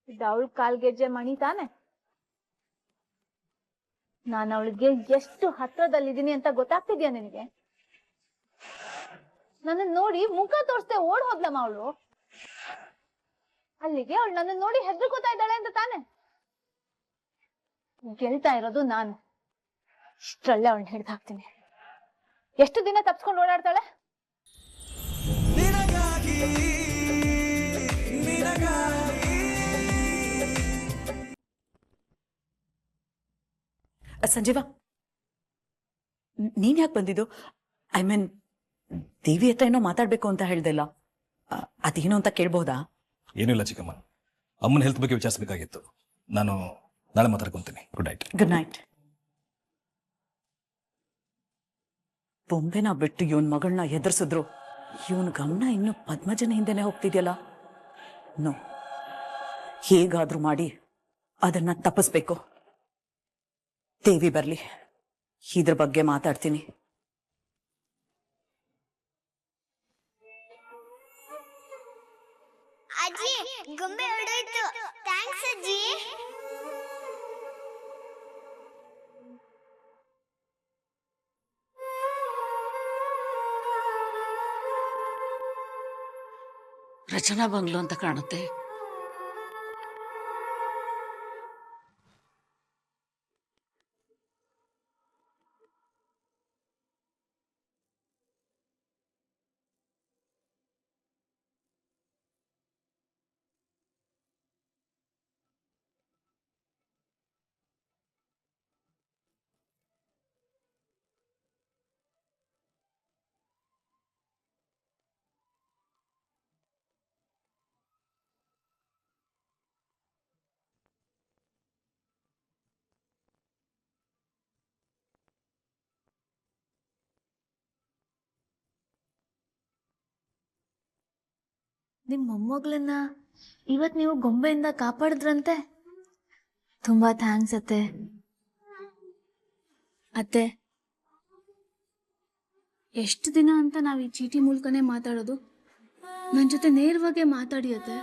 ಇದು ಅವಳ ಕಾಲ್ಗೆಜ್ಜೆ ಮಣಿ ತಾನೆ. ನಾನು ಅವಳಿಗೆ ಎಷ್ಟು ಹತ್ರದಲ್ಲಿದ್ದೀನಿ ಅಂತ ಗೊತ್ತಾಗ್ತಿದ್ಯಾ ನಿನಗೆ? ನನ್ನ ನೋಡಿ ಮುಖ ತೋರಿಸ್ದೆ ಓಡ್ ಹೋದ್ಲಮ್ಮ ಅವಳು. ಅಲ್ಲಿಗೆ ಅವಳು ನನ್ನ ನೋಡಿ ಹೆದರ್ಕೋತಾ ಇದ್ದಾಳೆ ಅಂತ ತಾನೆ. ಗೆಲ್ತಾ ಇರೋದು ನಾನು. ಇಷ್ಟರಲ್ಲೇ ಅವಳನ್ನ ಹಿಡ್ದು ಹಾಕ್ತೀನಿ. ಎಷ್ಟು ದಿನ ತಪ್ಸ್ಕೊಂಡು ಓಡಾಡ್ತಾಳೆ? ಸಂಜೀವ, ನೀನ್ ಯಾಕೆ ಬಂದಿದ್ದು? ಐ ಮೀನ್, ದೇವಿ ಹತ್ರ ಏನೋ ಮಾತಾಡ್ಬೇಕು ಅಂತ ಹೇಳ್ದಲ್ಲ, ಅದೇನು ಅಂತ ಕೇಳ್ಬಹುದಾ? ಏನಿಲ್ಲ ಚಿಕ್ಕಮ್ಮ, ಅಮ್ಮನ ಹೆಲ್ತ್ ಬಗ್ಗೆ ವಿಚಾರಿಸಬೇಕಾಗಿತ್ತು. ನಾನು ನಾಳೆ ಮಾತಾಡ್ಕೊಂತೀನಿ. Good night. Good night. ಬೊಂಬೆನ ಬಿಟ್ಟು ಇವನ್ ಮಗಳನ್ನ ಎದುರಿಸಿದ್ರು, ಇವನ್ ಗಮನ ಇನ್ನು ಪದ್ಮಜನ ಹಿಂದೆನೆ ಹೋಗ್ತಿದ್ಯಲ್ಲ. ನೋ, ಹೇಗಾದ್ರೂ ಮಾಡಿ ಅದನ್ನ ತಪ್ಪಿಸ್ಬೇಕು. ದೇವಿ ಬರ್ಲಿ, ಇದ್ರ ಬಗ್ಗೆ ಮಾತಾಡ್ತೀನಿ. ಅಜ್ಜಿ, ಗೊಂಬೆ ಹೊರಡೋಯ್ತು. ಥ್ಯಾಂಕ್ಸ್ ಅಜ್ಜಿ. ರಚನಾ ಬಂಗ್ಲು ಅಂತ ಕಾಣುತ್ತೆ. ನಿಮ್ ಮೊಮ್ಮಗಳನ್ನ ಇವತ್ ನೀವು ಗೊಂಬೆಯಿಂದ ಕಾಪಾಡಿದ್ರಂತೆ. ತುಂಬಾ ಥ್ಯಾಂಕ್ಸ್ ಅತ್ತೆ. ಅತ್ತೆ, ಎಷ್ಟು ದಿನ ಅಂತ ನಾವ್ ಈ ಚೀಟಿ ಮೂಲಕನೇ ಮಾತಾಡೋದು? ನನ್ ಜೊತೆ ನೇರವಾಗಿ ಮಾತಾಡಿ ಅತ್ತೆ.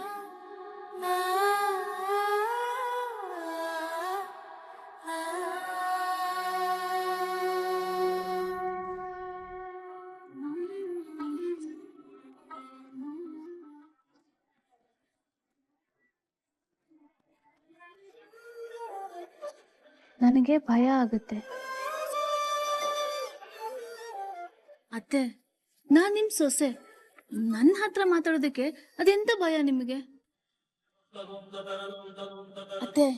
ನನಗೆ ಭಯ ಆಗುತ್ತೆ ಅತ್ತೆ. ನಾನ್ ನಿಮ್ ಸೊಸೆ, ನನ್ನ ಹತ್ರ ಮಾತಾಡೋದಕ್ಕೆ ಅದೆಂತ ಭಯ ನಿಮಗೆ? ಅತ್ತೆ,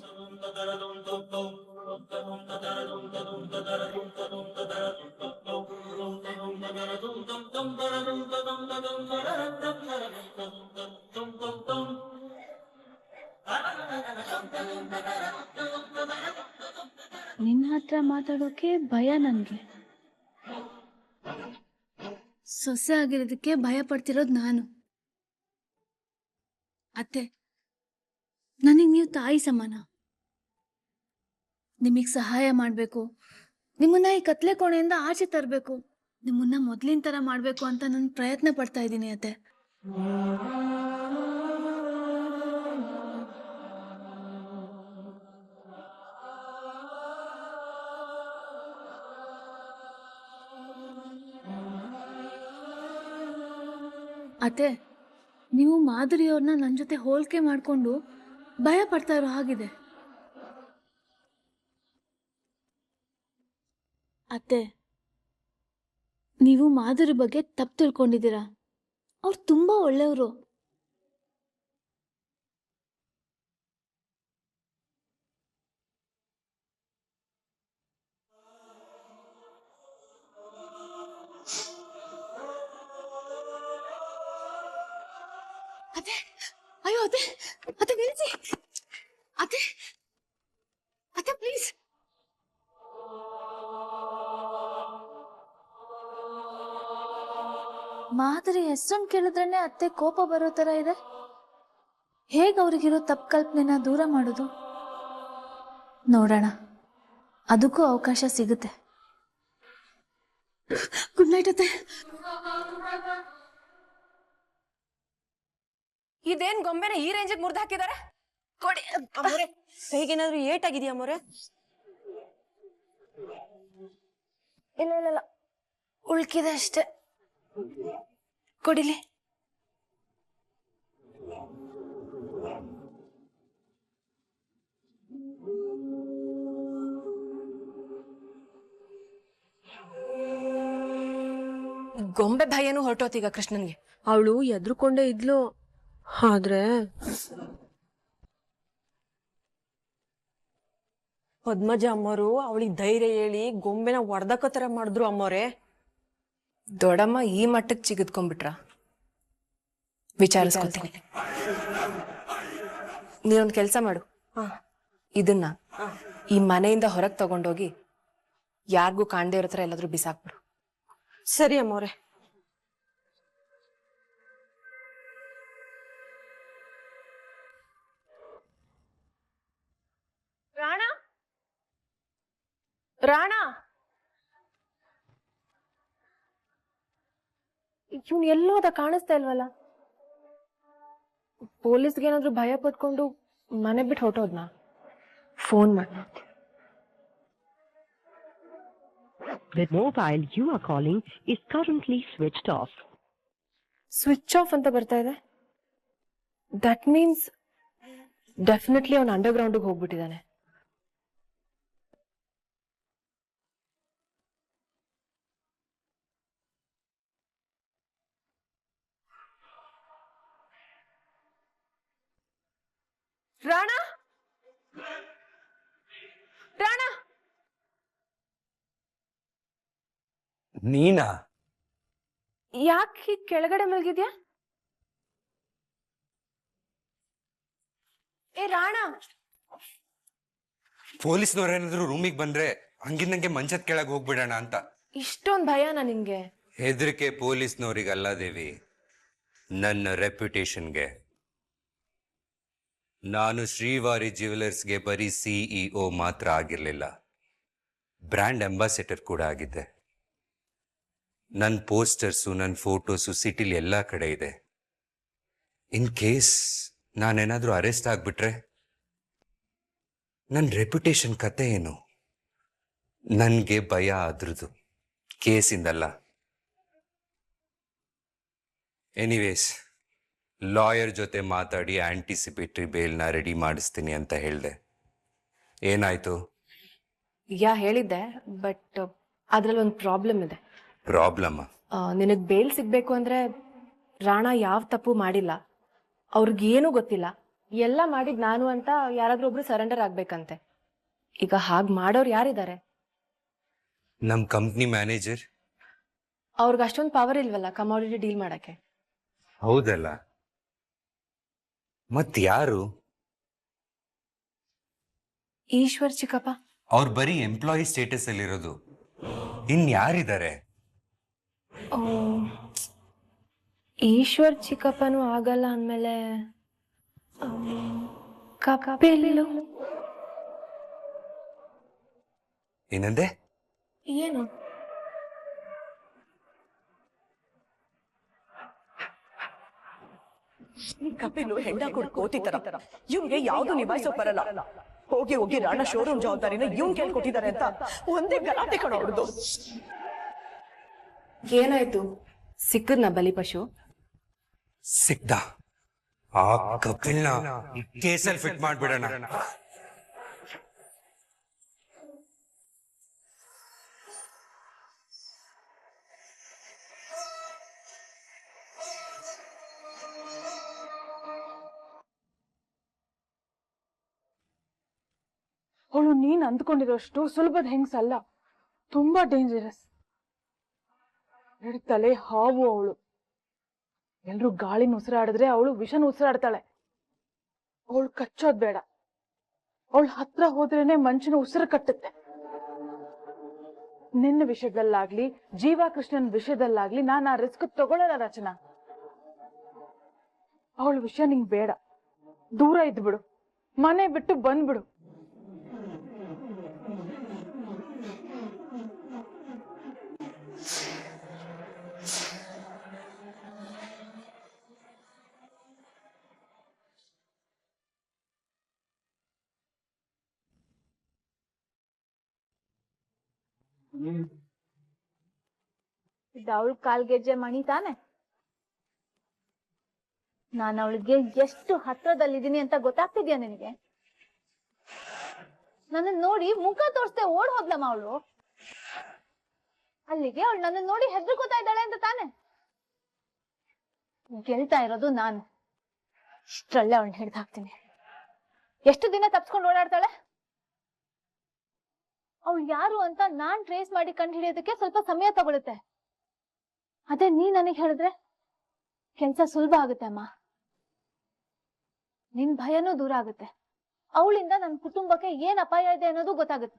ನಿನ್ನ ಹತ್ರ ಮಾತಾಡೋಕೆ ಭಯ ನನ್ಗೆ. ಸೊಸೆ ಆಗಿರೋದಕ್ಕೆ ಭಯ ಪಡ್ತಿರೋದು ನಾನು. ಅತ್ತೆ, ನನಗ್ ನೀವು ತಾಯಿ ಸಮಾನ. ನಿಮಗ್ ಸಹಾಯ ಮಾಡ್ಬೇಕು, ನಿಮ್ಮನ್ನ ಈ ಕತ್ಲೆ ಕೋಣೆಯಿಂದ ಆಚೆ ತರಬೇಕು, ನಿಮ್ಮನ್ನ ಮೊದ್ಲಿನ ತರ ಮಾಡ್ಬೇಕು ಅಂತ ನಾನು ಪ್ರಯತ್ನ ಪಡ್ತಾ ಇದ್ದೀನಿ ಅತ್ತೆ. ಅತ್ತೆ, ನೀವು ಮಾಧುರಿಯವ್ರನ್ನ ನನ್ನ ಜೊತೆ ಹೋಲಿಕೆ ಮಾಡ್ಕೊಂಡು ಭಯ ಪಡ್ತಾ ಇರೋ ಹಾಗಿದೆ. ಅತ್ತೆ, ನೀವು ಮಾಧುರಿ ಬಗ್ಗೆ ತಪ್ಪು ತಿಳ್ಕೊಂಡಿದ್ದೀರಾ. ಅವ್ರು ತುಂಬಾ ಒಳ್ಳೆಯವರು. ಅತ್ತೆ, ಅಯ್ಯೋ ಅತ್ತೆ, ಅತ್ತೆ ನಿಲ್ಸಿ. ಅತ್ತೆ, ಅತ್ತೆ ಪ್ಲೀಸ್. ಮಾಧುರಿ ಹೆಸರನ್ನು ಕೇಳಿದ್ರೇನೆ ಅತ್ತೆ ಕೋಪ ಬರೋ ತರ ಇದೆ. ಹೇಗೆ ಅವ್ರಿಗಿರೋ ತಪ್ಪು ಕಲ್ಪನೆನ ದೂರ ಮಾಡೋದು? ನೋಡೋಣ, ಅದಕ್ಕೂ ಅವಕಾಶ ಸಿಗುತ್ತೆ. ಗುಡ್ ನೈಟ್ ಅತ್ತೆ. ಇದೇನ್ ಗೊಂಬೆನ ಈ ರೇಂಜಿಗೆ ಮುರಿದು ಹಾಕಿದಾರೆ? ಕೊಡಿ. ಅಮ್ಮೋರೆ ಕೈಗೇನಾದ್ರೂ ಏಟ್ ಆಗಿದ್ಯಾ ಅಮ್ಮೋರೆ? ಇಲ್ಲ ಇಲ್ಲ ಇಲ್ಲ, ಉಳ್ಕಿದೆ ಅಷ್ಟೇ. ಕೊಡಿಲಿ. ಗೊಂಬೆ ಭಯನೂ ಹೊರಟೋತೀಗ ಕೃಷ್ಣನ್ಗೆ. ಅವಳು ಎದ್ರುಕೊಂಡೇ ಇದ್ಲು. ಆದ್ರೆ ಪದ್ಮಜ ಅಮ್ಮರು ಅವಳಿಗೆ ಧೈರ್ಯ ಹೇಳಿ ಗೊಂಬೆನ ಹೊಡೆದಕ್ಕತರ ಮಾಡಿದ್ರು ಅಮ್ಮೋರೆ. ದೊಡ್ಡಮ್ಮ ಈ ಮಟ್ಟಕ್ಕೆ ಚಿಗಿದ್ಕೊಂಡ್ಬಿಟ್ರ? ವಿಚಾರಿಸ್ಕೊತೀನಿ. ನೀನೊಂದು ಕೆಲಸ ಮಾಡು, ಇದನ್ನ ಈ ಮನೆಯಿಂದ ಹೊರಗೆ ತಗೊಂಡೋಗಿ ಯಾರಿಗೂ ಕಾಣದೇ ಇರೋ ಥರ ಎಲ್ಲಾದ್ರೂ ಬಿಸಾಕ್ಬಿಡು. ಸರಿ ಅಮ್ಮೋರೆ. ರಾಣ, ರಾಣ, ಇವ್ನು ಎಲ್ಲೋದ ಕಾಣಿಸ್ತಾ ಇಲ್ವಲ್ಲ? ಪೊಲೀಸ್ಗೆ ಏನಾದ್ರು ಭಯ ಪಟ್ಕೊಂಡು ಮನೆ ಬಿಟ್ಟು ಹೊರಟೋದ್ನ? ಫೋನ್ ಮಾಡಿ. The mobile you are calling is currently switched off. Switch off ಅಂತ ಬರ್ತಾ ಇದೆ. ದಟ್ ಮೀನ್ಸ್ ಡೆಫಿನೆಟ್ಲಿ ಅವನು ಅಂಡರ್ಗ್ರೌಂಡಿಗೆ ಹೋಗ್ಬಿಟ್ಟಿದ್ದಾನೆ. ರಾಣ, ರಾಣ, ನೀನಾ? ಯಾಕೆ ಹೀಗ್ ಕೆಳಗಡೆ ಮಲಗಿದ್ಯಾ? ಏ ರಾಣ, ಪೊಲೀಸ್ನವ್ರೇನಾದ್ರು ರೂಮಿಗೆ ಬಂದ್ರೆ ಹಂಗಿಂದಂಗೆ ಮಂಚದ ಕೆಳಗೆ ಹೋಗ್ಬಿಡೋಣ ಅಂತ. ಇಷ್ಟೊಂದು ಭಯನಾ ನಿನ್ಗೆ? ಹೆದರಿಕೆ ಪೊಲೀಸ್ನವ್ರಿಗಲ್ಲ ದೇವಿ, ನನ್ನ ರೆಪ್ಯುಟೇಷನ್ಗೆ. ನಾನು ಶ್ರೀವಾರಿ ಜ್ಯುವೆಲರ್ಸ್ಗೆ ಬರೀ CEO ಮಾತ್ರ ಆಗಿರ್ಲಿಲ್ಲ, ಬ್ರ್ಯಾಂಡ್ ಅಂಬಾಸಿಡರ್ ಕೂಡ ಆಗಿದ್ದೆ. ನನ್ನ ಪೋಸ್ಟರ್ಸು, ನನ್ನ ಫೋಟೋಸು ಸಿಟಿಲಿ ಎಲ್ಲ ಕಡೆ ಇದೆ. ಇನ್ ಕೇಸ್ ನಾನೇನಾದ್ರೂ ಅರೆಸ್ಟ್ ಆಗ್ಬಿಟ್ರೆ ನನ್ನ ರೆಪ್ಯುಟೇಷನ್ ಕತೆ ಏನು? ನನಗೆ ಭಯ ಅದ್ರದ್ದು, ಕೇಸಿಂದಲ್ಲ. ಎನಿವೇಸ್, ಲಾಯರ್ ಜೊತೆ ಮಾತಾಡಿ ಆಂಟಿಸಿಪೇಟರಿ ಬೇಲ್ನ ರೆಡಿ ಮಾಡಿಸ್ತೀನಿ ಅಂತ ಹೇಳಿದೆ. ಏನಾಯ್ತು? ಹೇಳಿದ್ದೆ, ಬಟ್ ಅದ್ರಲ್ಲಿ ಒಂದು ಪ್ರಾಬ್ಲಮ್ ಇದೆ. ಪ್ರಾಬ್ಲಮ್? ನಿನಗ್ ಬೇಲ್ ಸಿಗ್ಬೇಕು ಅಂದ್ರೆ ರಾಣ ಯಾವ ತಪ್ಪು ಮಾಡಿಲ್ಲ, ಅವ್ರಿಗೇನು ಗೊತ್ತಿಲ್ಲ, ಎಲ್ಲ ಮಾಡಿದ್ ನಾನು ಅಂತ ಯಾರಾದ್ರೂ ಒಬ್ರು ಸರೆಂಡರ್ ಆಗ್ಬೇಕಂತೆ. ಈಗ ಹಾಗ್ ಮಾಡೋರು ಯಾರಿದ್ದಾರೆ? ನಮ್ ಕಂಪ್ನಿ ಮ್ಯಾನೇಜರ್. ಅವ್ರಿಗೆ ಅಷ್ಟೊಂದು ಪವರ್ ಇಲ್ವಲ್ಲ ಕಮಾಡಿಟಿ ಡೀಲ್ ಮಾಡಕ್ಕೆ. ಹೌದಲ್ಲ, ಮತ್ ಯಾರು? ಈಶ್ವರ್ ಚಿಕ್ಕಪ್ಪ. ಅವ್ರು ಬರೀ ಎಂಪ್ಲಾಯಿ ಸ್ಟೇಟಸ್ ಅಲ್ಲಿ ಇರೋದು, ಇನ್ ಯಾರಿದ್ದಾರೆ? ಈಶ್ವರ್ ಚಿಕ್ಕಪ್ಪನೂ ಆಗಲ್ಲ ಅಂದ್ಮೇಲೆ ಕಪಿಲು. ಏನಂದೆ? ಏನು? ಕಪಿಲು ಹೆಂಡ ಕೊಡ್ ಕೋತಿತರ, ಇವ್ನ್ಗೆ ಯಾವ್ದು ನಿಭಾಯಿಸೋಕ್ ಬರಲ್ಲ. ಹೋಗಿ ಹೋಗಿ ರಾಣ ಶೋರೂಮ್ ಜವಾಬ್ದಾರಿನ ಇವ್ನ್ ಕೇಳ್ಕೊಟ್ಟಿದ್ದಾರೆ ಅಂತ ಒಂದೇ ಗಲಾಟೆ ಕಣ ಹೊಡ್ದು. ಏನಾಯ್ತು? ಸಿಕ್ಕದ್ನ ಬಲಿಪಶು? ಸಿಕ್ದ. ಆ ಕಪಿಲ್ನ ಕೇಸಲ್ಲಿ ಫಿಟ್ ಮಾಡ್ಬಿಡೋಣ. ಅವಳು ನೀನ್ ಅಂದ್ಕೊಂಡಿರೋಷ್ಟು ಸುಲಭದ ಹೆಂಗ್ಸಲ್ಲ, ತುಂಬಾ ಡೇಂಜರಸ್. ತಲೆ ಹಾವು ಅವಳು. ಎಲ್ರು ಗಾಳಿನ ಉಸಿರಾಡಿದ್ರೆ ಅವಳು ವಿಷನ ಉಸಿರಾಡ್ತಾಳೆ. ಅವಳು ಕಚ್ಚೋದ್ ಬೇಡ, ಅವಳ ಹತ್ರ ಹೋದ್ರೇನೆ ಮನುಷ್ಯನ ಉಸಿರು ಕಟ್ಟುತ್ತೆ. ನಿನ್ನ ವಿಷಯದಲ್ಲಾಗ್ಲಿ ಜೀವಾ ಕೃಷ್ಣನ್ ವಿಷಯದಲ್ಲಾಗ್ಲಿ ನಾನು ಆ ರಿಸ್ಕ್ ತಗೊಳ್ಳಲ್ಲ ರಚನಾ. ಅವಳ ವಿಷಯ ನಿಂಗ್ ಬೇಡ, ದೂರ ಇದ್ಬಿಡು, ಮನೆ ಬಿಟ್ಟು ಬಂದ್ಬಿಡು. ಇದು ಅವಳ ಕಾಲ್ಗೆಜ್ಜೆ ಮಣಿ ತಾನೆ? ನಾನು ಅವಳಿಗೆ ಎಷ್ಟು ಹತ್ರದಲ್ಲಿದ್ದೀನಿ ಅಂತ ಗೊತ್ತಾಗ್ತಿದ್ಯಾ ನಿನಗೆ? ನನ್ನ ನೋಡಿ ಮುಖ ತೋರಿಸ್ದೆ ಓಡ್ ಹೋದ್ಲಮ್ಮ ಅವಳು. ಅಲ್ಲಿಗೆ ಅವಳು ನನ್ನ ನೋಡಿ ಹೆದರ್ಕೋತಾ ಇದ್ದಾಳೆ ಅಂತ ತಾನೆ? ಗೆಲ್ತಾ ಇರೋದು ನಾನು. ಇಷ್ಟರಲ್ಲೇ ಅವಳನ್ನ ಹಿಡ್ದು ಹಾಕ್ತೀನಿ. ಎಷ್ಟು ದಿನ ತಪ್ಸ್ಕೊಂಡು ಓಡಾಡ್ತಾಳೆ? ಅವಳು ಯಾರು ಅಂತ ನಾನ್ ಟ್ರೇಸ್ ಮಾಡಿ ಕಂಡು ಹಿಡಿಯೋದಕ್ಕೆ ಸ್ವಲ್ಪ ಸಮಯ ತಗೊಳುತ್ತೆ. ಅದೇ ನೀ ನನಗೆ ಹೇಳಿದ್ರೆ ಕೆಲ್ಸ ಸುಲಭ ಆಗುತ್ತೆ ಅಮ್ಮ. ನಿನ್ ಭಯನೂ ದೂರ ಆಗುತ್ತೆ. ಅವಳಿಂದ ನನ್ನ ಕುಟುಂಬಕ್ಕೆ ಏನ್ ಅಪಾಯ ಇದೆ ಅನ್ನೋದು ಗೊತ್ತಾಗುತ್ತೆ.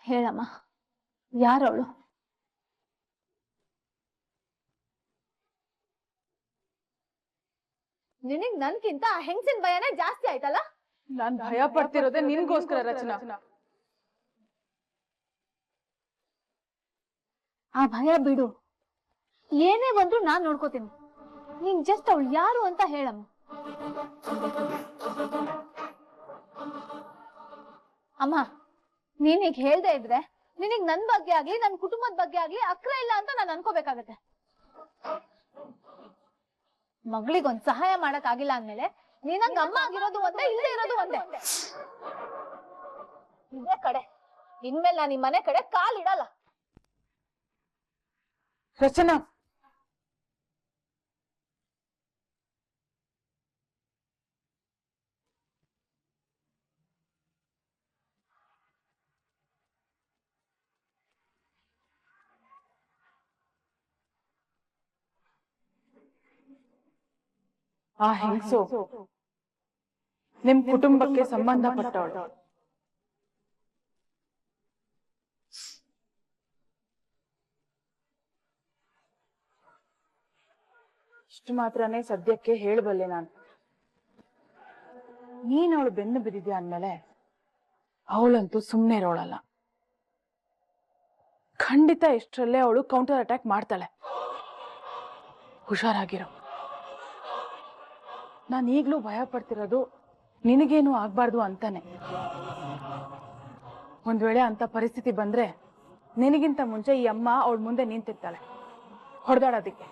ಹೇಳಮ್ಮ, ಯಾರವಳು? ನಿನಗ್ ನನ್ಗಿಂತ ಆ ಹೆಂಗಸಿನ ಭಯನೇ ಜಾಸ್ತಿ ಆಯ್ತಲ್ಲ? ನಾನ್ ಭಯ ಪಡ್ತಿರೋದೇ ನಿನ್ಗೋಸ್ಕರ ರಚನಾ. ಆ ಭಯ ಬಿಡು. ಏನೇ ಬಂದ್ರು ನಾನ್ ನೋಡ್ಕೋತೀನಿ. ನೀನ್ ಜಸ್ಟ್ ಅವಳು ಯಾರು ಅಂತ ಹೇಳಮ್ಮ. ಅಮ್ಮ, ನೀನೀಗ ಹೇಳ್ದೆ ಇದ್ರೆ ನಿನಗ್ ನನ್ ಬಗ್ಗೆ ಆಗ್ಲಿ ನನ್ ಕುಟುಂಬದ ಬಗ್ಗೆ ಆಗ್ಲಿ ಅಕ್ರ ಇಲ್ಲ ಅಂತ ನಾನು ಅನ್ಕೋಬೇಕಾಗತ್ತೆ. ಮಗಳಿಗೊಂದ್ ಸಹಾಯ ಮಾಡಕ್ ಆಗಿಲ್ಲ ಅಂದ್ಮೇಲೆ ನೀನಂಗ ಅಮ್ಮ ಆಗಿರೋದು ಒಂದೇ, ಇಲ್ಲದೆ ಇರೋದು ಒಂದೇ. ಇದೇ ಕಡೆ ಇನ್ಮೇಲೆ ನಾನು ಈ ಮನೆ ಕಡೆ ಕಾಲಿಡಲ್ಲ. ರಚನಾ, ಆ ಹೆಂಗಸು ನಿಮ್ ಕುಟುಂಬಕ್ಕೆ ಸಂಬಂಧಪಟ್ಟವಳು. ಇಷ್ಟು ಮಾತ್ರನೇ ಸದ್ಯಕ್ಕೆ ಹೇಳಬಲ್ಲೆ ನಾನು. ನೀನ್ ಅವಳು ಬೆನ್ನು ಬಿದ್ದಿದ್ಯಾ ಅಂದ್ಮೇಲೆ ಅವಳಂತೂ ಸುಮ್ಮನೆ ಇರೋಳಲ್ಲ. ಖಂಡಿತ ಇಷ್ಟರಲ್ಲೇ ಅವಳು ಕೌಂಟರ್ ಅಟ್ಯಾಕ್ ಮಾಡ್ತಾಳೆ. ಹುಷಾರಾಗಿರೋ. ನಾನು ಈಗ್ಲೂ ಭಯ ಪಡ್ತಿರೋದು ನಿನಗೇನು ಆಗ್ಬಾರ್ದು ಅಂತಾನೆ. ಒಂದ್ ವೇಳೆ ಅಂತ ಪರಿಸ್ಥಿತಿ ಬಂದ್ರೆ ನಿನಗಿಂತ ಮುಂಚೆ ಈ ಅಮ್ಮ ಅವಳ ಮುಂದೆ ನಿಂತಿರ್ತಾಳೆ ಹೊಡೆದಾಡೋದಿಕ್ಕೆ.